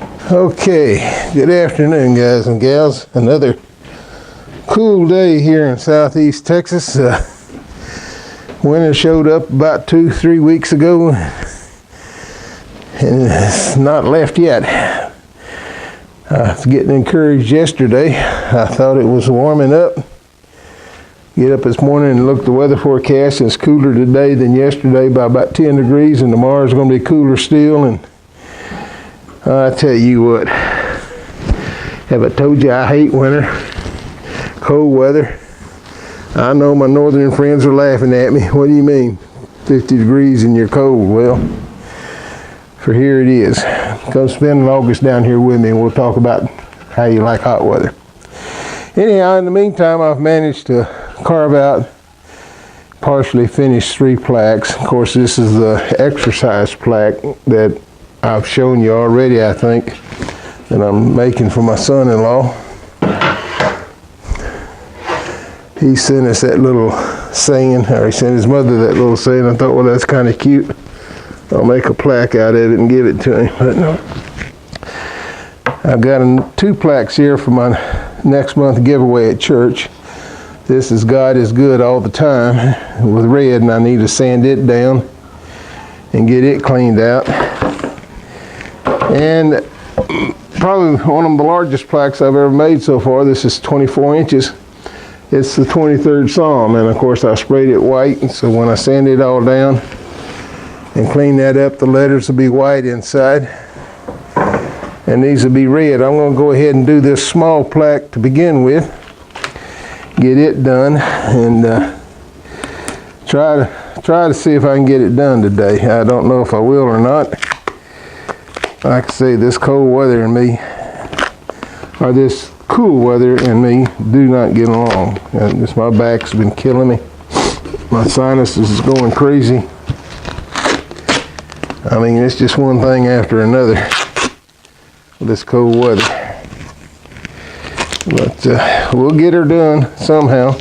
Okay, good afternoon, guys and gals. Another cool day here in southeast Texas. Winter showed up about 2-3 weeks ago, and it's not left yet. I was getting encouraged yesterday. I thought it was warming up. Get up this morning and look at the weather forecast, and it's cooler today than yesterday by about 10 degrees, and tomorrow's going to be cooler still. And I tell you what, have I told you I hate winter, cold weather? I know my northern friends are laughing at me. What do you mean, 50 degrees and you're cold? Well, for here it is. Come spend August down here with me and we'll talk about how you like hot weather. Anyhow, in the meantime, I've managed to carve out, partially finished 3 plaques. Of course, this is the exercise plaque that I've shown you already, I think, that I'm making for my son-in-law. He sent us that little saying, or he sent his mother that little saying. I thought, well, that's kind of cute. I'll make a plaque out of it and give it to him. But no. I've got 2 plaques here for my next month giveaway at church. This is God is Good All the Time with red, and I need to sand it down and get it cleaned out. And probably one of the largest plaques I've ever made so far. This is 24 inches. It's the 23rd Psalm, and of course I sprayed it white, and so when I sand it all down and clean that up, the letters will be white inside, and these will be red. I'm going to go ahead and do this small plaque to begin with, get it done, and try to see if I can get it done today. I don't know if I will or not. Like I say, this cold weather and me, or this cool weather and me, do not get along. Just my back's been killing me. My sinuses is going crazy. I mean, it's just one thing after another with this cold weather. But we'll get her done somehow.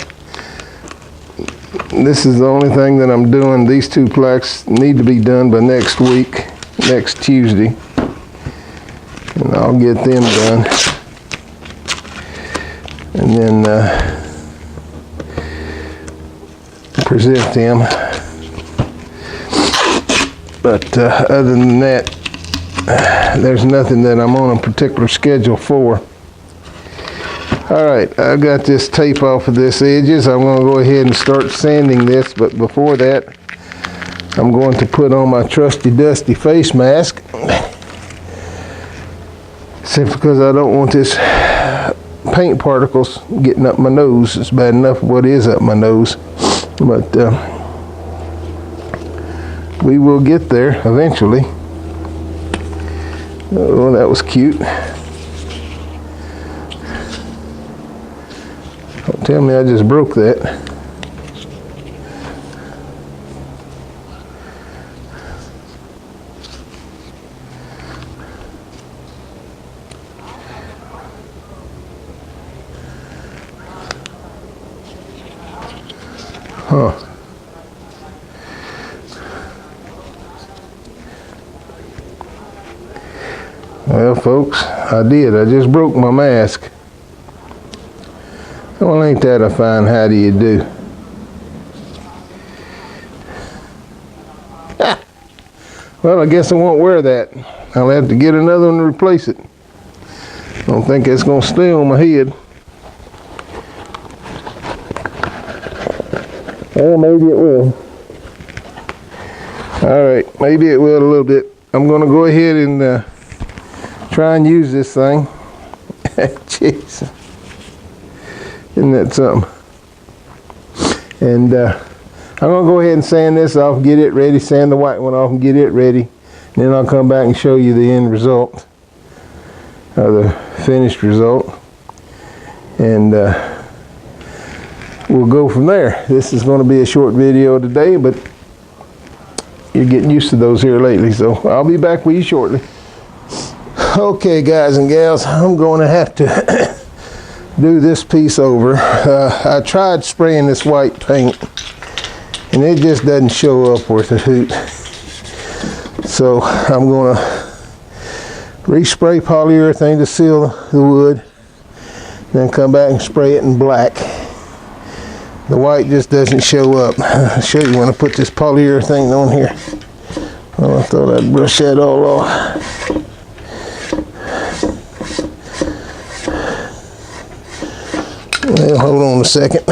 This is the only thing that I'm doing. These 2 plaques need to be done by next week, next Tuesday. And I'll get them done. And then present them. But other than that, there's nothing that I'm on a particular schedule for. All right, I've got this tape off of this edges. I'm going to go ahead and start sanding this, but before that, I'm going to put on my trusty dusty face mask. Simply because I don't want this paint particles getting up my nose. It's bad enough what is up my nose, but we will get there eventually. Oh, that was cute. Don't tell me I just broke that. Huh. Well, folks, I did. I just broke my mask. Well, ain't that a fine how do you do? Well, I guess I won't wear that. I'll have to get another one to replace it. I don't think it's going to stay on my head. Well, maybe it will. All right, maybe it will a little bit. I'm going to go ahead and try and use this thing. Jeez. Isn't that something? And I'm going to go ahead and sand this off, get it ready, sand the white one off and get it ready. Then I'll come back and show you the end result, or the finished result. And we'll go from there. This is going to be a short video today, but you're getting used to those here lately, so I'll be back with you shortly. Okay, guys and gals, I'm going to have to do this piece over. I tried spraying this white paint, and it just doesn't show up worth a hoot. So I'm going to Respray polyurethane to seal the wood, then come back and spray it in black. The white just doesn't show up. I'll show you when I put this polyurethane on here. Oh, I thought I'd brush that all off. Well, hold on a second.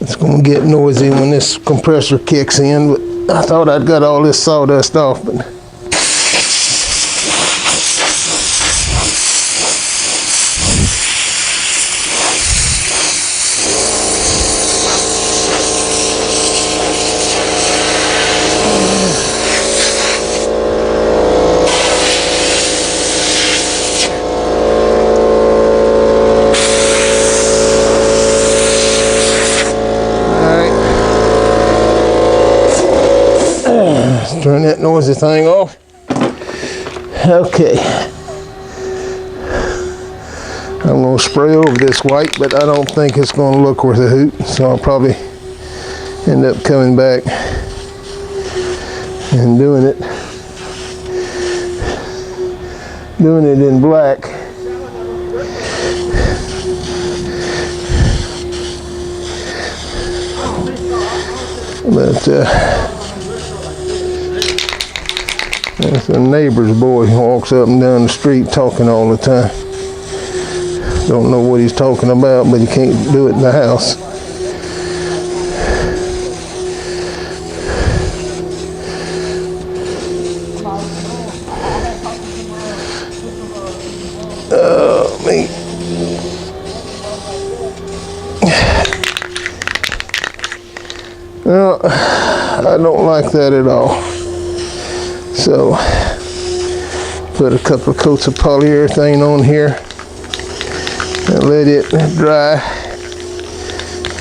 It's going to get noisy when this compressor kicks in, but I thought I'd got all this sawdust off, but turn that noisy thing off. Okay. I'm going to spray over this white, but I don't think it's going to look worth a hoot, so I'll probably end up coming back and doing it in black. But that's a neighbor's boy who walks up and down the street talking all the time. Don't know what he's talking about, but he can't do it in the house. Oh, me. No, I don't like that at all. So, put a couple of coats of polyurethane on here and let it dry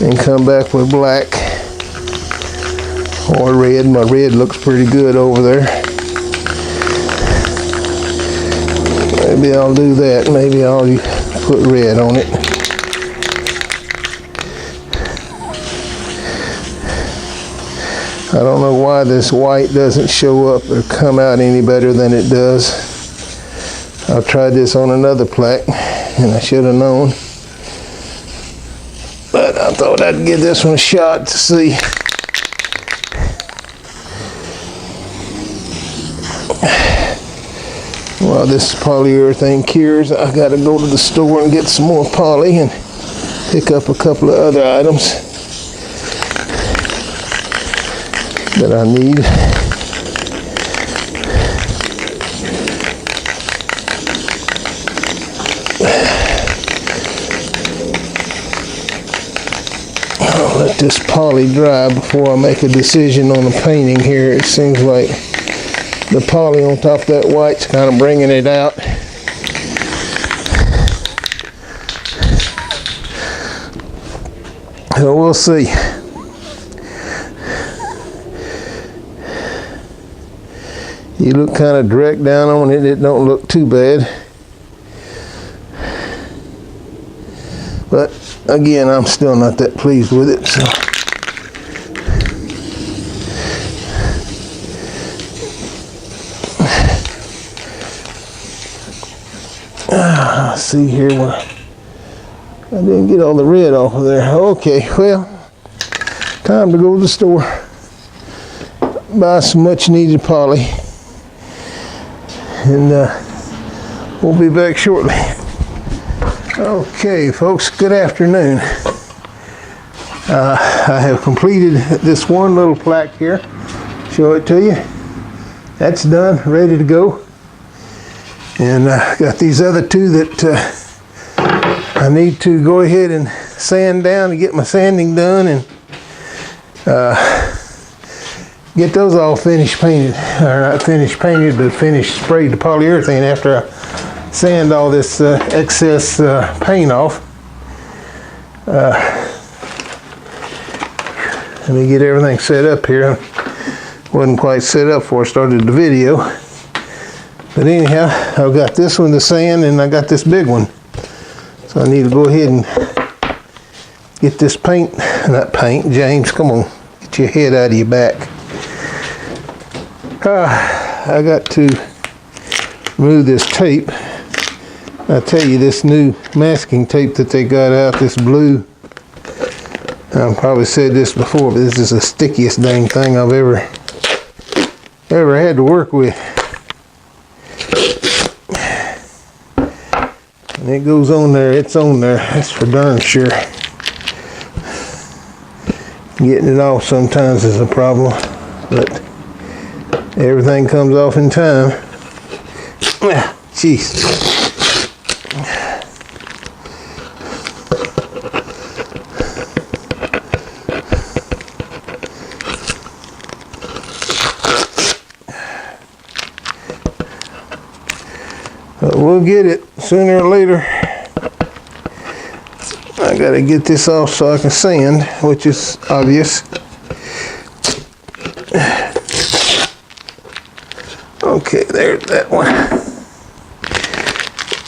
and come back with black or red. My red looks pretty good over there. Maybe I'll do that. Maybe I'll put red on it. I don't know why this white doesn't show up or come out any better than it does. I've tried this on another plaque and I should have known. But I thought I'd give this one a shot to see. While this polyurethane cures, I gotta go to the store and get some more poly and pick up a couple of other items that I need. I'll let this poly dry before I make a decision on the painting here. It seems like the poly on top of that white's kind of bringing it out. So we'll see. You look kind of direct down on it, it don't look too bad. But again, I'm still not that pleased with it. So. Let's see here. I didn't get all the red off of there. Okay, well, time to go to the store. Buy some much needed poly. And we'll be back shortly. Okay, folks, good afternoon. I have completed this one little plaque here. Show it to you. That's done, ready to go. And got these other two that I need to go ahead and sand down and get my sanding done and get those all finished painted, or not finished painted, but finished sprayed the polyurethane after I sand all this excess paint off. Let me get everything set up here. Wasn't quite set up before I started the video. But anyhow, I've got this one to sand and I got this big one. So I need to go ahead and get this paint, not paint, James, come on, get your head out of your back. I got to remove this tape. I tell you, this new masking tape that they got out, this blue, I've probably said this before, but this is the stickiest dang thing I've ever had to work with. And it goes on there, it's on there, that's for darn sure. Getting it off sometimes is a problem, but everything comes off in time. Jeez. But we'll get it sooner or later. I gotta get this off so I can sand, which is obvious. Okay, there's that one.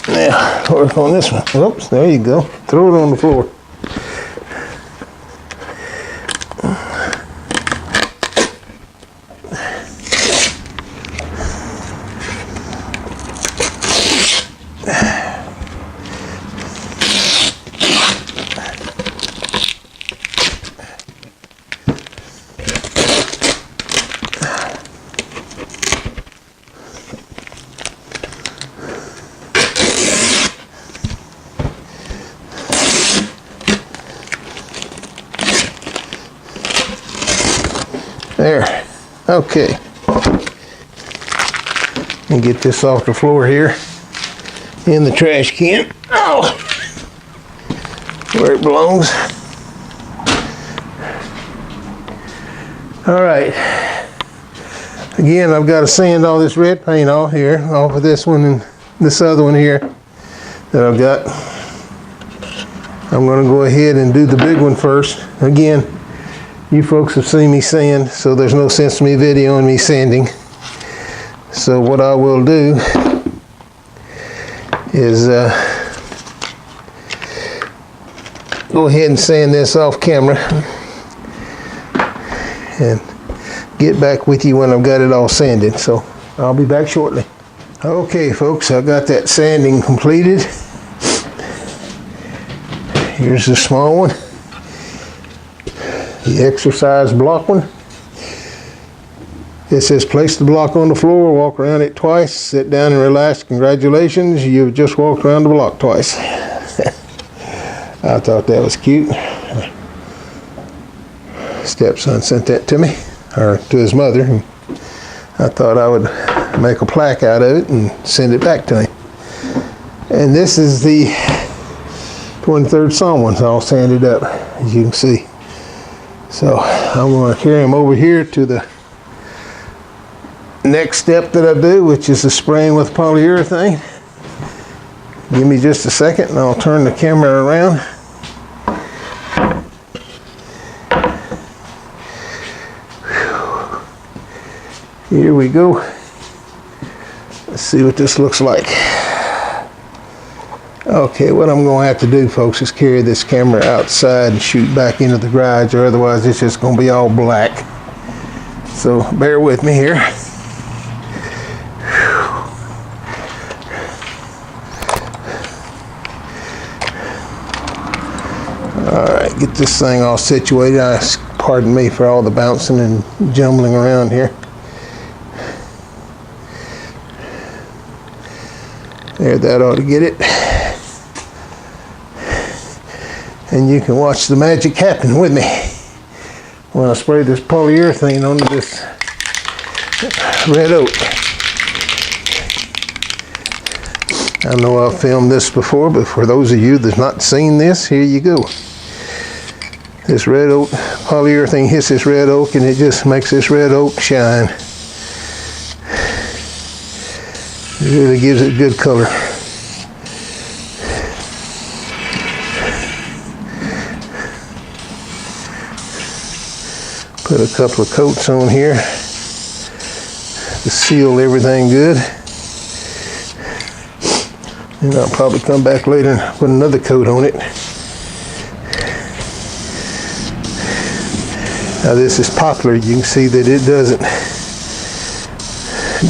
Now, work on this one. Oops, there you go. Throw it on the floor. There. Okay. And get this off the floor here in the trash can. Oh, where it belongs. All right. Again, I've got to sand all this red paint off here, off of this one and this other one here that I've got. I'm going to go ahead and do the big one first. Again, you folks have seen me sand, so there's no sense to me videoing me sanding. So what I will do is go ahead and sand this off camera and get back with you when I've got it all sanded. So I'll be back shortly. Okay folks, I got that sanding completed. Here's the small one. The exercise block one. It says place the block on the floor, walk around it twice, sit down and relax. Congratulations, you've just walked around the block twice. I thought that was cute. Stepson sent that to me, or to his mother. And I thought I would make a plaque out of it and send it back to him. And this is the 23rd Psalm one, all sanded up, as you can see. So I'm going to carry them over here to the next step that I do, which is the spraying with polyurethane. Give me just a second and I'll turn the camera around. Here we go. Let's see what this looks like. Okay, what I'm going to have to do, folks, is carry this camera outside and shoot back into the garage, or otherwise it's just going to be all black. So bear with me here. Alright, get this thing all situated. Pardon me for all the bouncing and jumbling around here. There, that ought to get it. And you can watch the magic happen with me when I spray this polyurethane onto this red oak. I know I've filmed this before, but for those of you that's not seen this, here you go. This red oak polyurethane hits this red oak and it just makes this red oak shine. It really gives it good color. Put a couple of coats on here to seal everything good. And I'll probably come back later and put another coat on it. Now this is poplar. You can see that it doesn't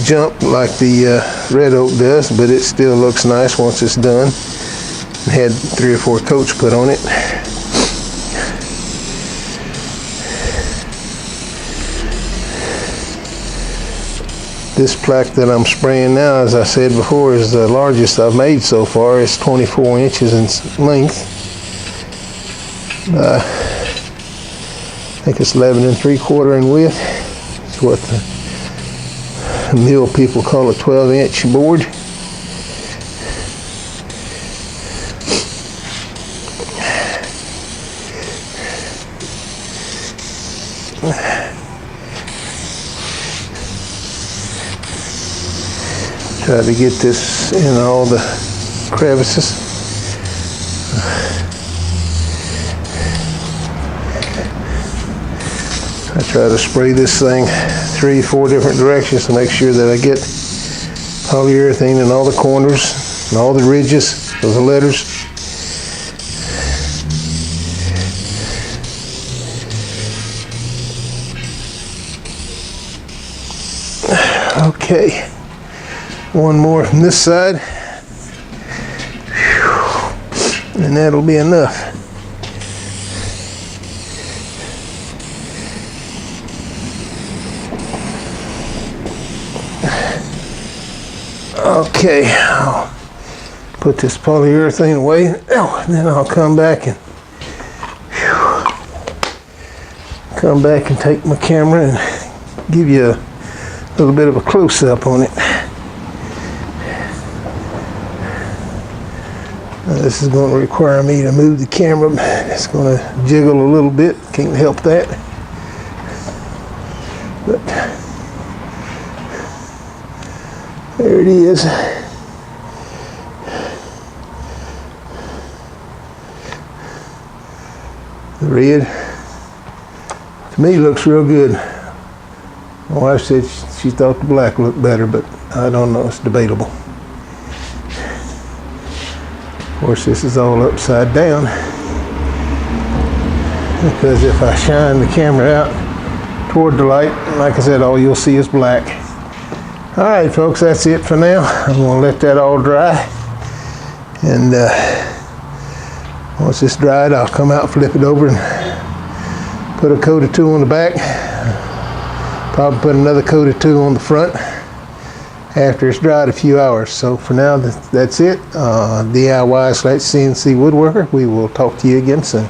jump like the red oak does, but it still looks nice once it's done. Had 3 or 4 coats put on it. This plaque that I'm spraying now, as I said before, is the largest I've made so far. It's 24 inches in length. I think it's 11 3/4 in width. It's what the mill people call a 12-inch board. Try to get this in all the crevices. I try to spray this thing 3 or 4 different directions to make sure that I get polyurethane in all the corners and all the ridges of the letters. Okay, one more from this side, and that'll be enough. Okay, I'll put this polyurethane away, and then I'll come back and take my camera and give you a little bit of a close-up on it. This is going to require me to move the camera. It's going to jiggle a little bit. Can't help that. But there it is. The red, to me, looks real good. My wife said she thought the black looked better, but I don't know. It's debatable. Of course, this is all upside down, because if I shine the camera out toward the light, like I said, all you'll see is black. All right, folks, that's it for now. I'm going to let that all dry, and once it's dried, I'll come out, flip it over, and put a coat or 2 on the back. Probably put another coat or 2 on the front after it's dried a few hours. So for now, that's it. DIY / CNC woodworker. We will talk to you again soon.